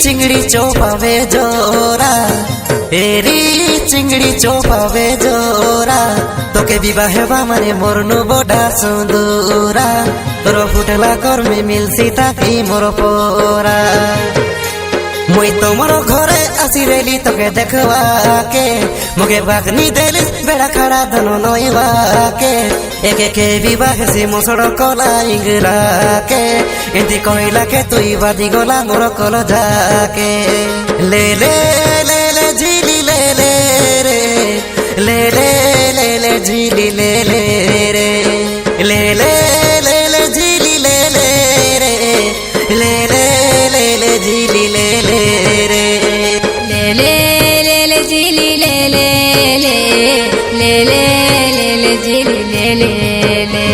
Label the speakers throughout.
Speaker 1: चिंगड़ी चौपावे जोरा एरी चिंगड़ी चौपावे जोरा तोके विवाह माने मोरनु बड़ा सुंदूरा तोर फुटला कर में मिलसी ताकि मोर पोरा मुई तो मोर घरे आसी रेली तोके देखवा के मुगे बागनी देली बेड़ा खड़ा धनो नईवा के एक के विवाह से मोसड़ कला इंगरा के इंती कहला के तुई बादी गला मोर कल जाके ले ले ले ले झिली ले ले रे ले ले ले ले झिली ले ले रे ले ले ले ले झिली ले ले रे ले ले ले ले झिली ले ले रे
Speaker 2: ले ले ले झिली ले ले ले ले ले ले झिली ले ले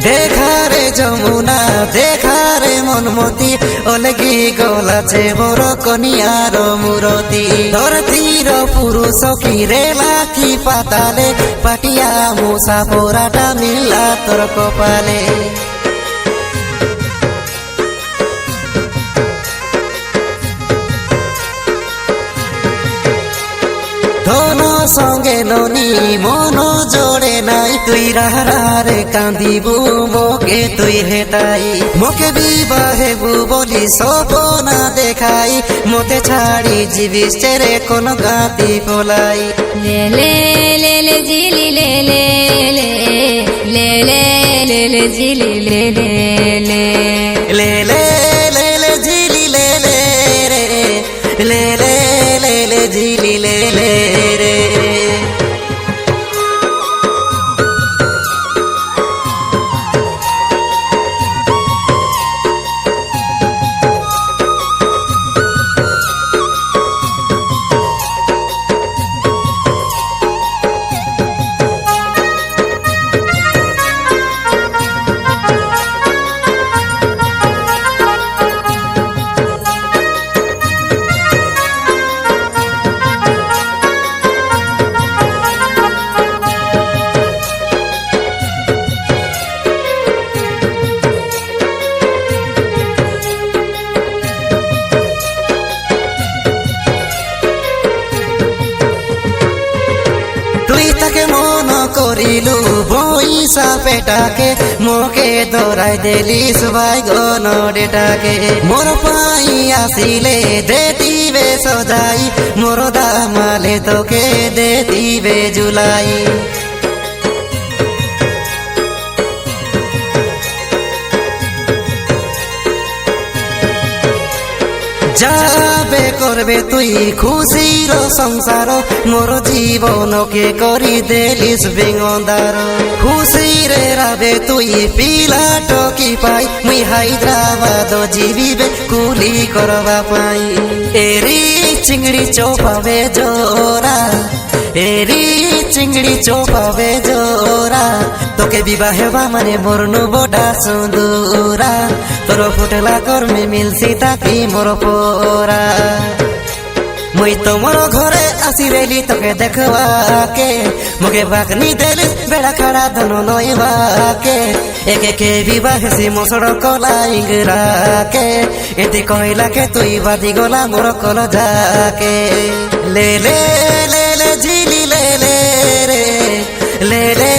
Speaker 1: देखा रे যমুনা देखा रे মনমতি অলগি গলাছে বড় কনিয়ার মূরতি ধরতির পুরুষ কি রে লাখি পাতালে পাটিয়া মুসা পোরাটা মিলা তোর কপালে ধন সঙ্গে ননি মন জোড়ে নাই তুই রাহারে কান্দিবু মোকে তুই হেটাই মোকে বিবাহেবু বলি সপনা দেখাই মতে ছাড়ি জীবিস রে কোন গাতি পলাই
Speaker 2: ले ले ले ले झिली ले ले ले ले ले ले झिली ले ले
Speaker 1: ले ले ले ले झिली ले ले रे ले ले ले ले झिली ले ले रे মন করিলু বইসা পেটাকে মোকে দৌড়াই দেলি সবাই গনডেটাকে মোর পাই আসিলে দেতিবে সজাই মোর দামালে তোকে দেতিবে জুলাই যাবে করবে তুই খুশির সংসার মোর জীবনকে করি দেলিস বেঙ্গন্দার খুশিরে রাবে তুই পিলাট কি পাই মুই হায়দ্রাবাদ জীবিবে কুলি করবা পাই এরি চিংড়ি চৌপাবে জোরা এরি চিংড়ি চৌপাবে জোরা তোকে বিবাহ মানে মোরনু বড়া সুন্দুরা তোর ফুটলা কর্মে মিলছি তাকি মোর পোরা মুই তো মোর ঘরে আসি রেলি তোকে দেখবা কে মুগে বাগনি দেলি বেড়া খাড়া ধন নইবা কে একে কে বিবাহ সি মোসড় কলা ইংরা কে এতে কইলা কে তুই বাদি গলা মোর কল যাকে ले ले ले ले झिली ले ले रे ले ले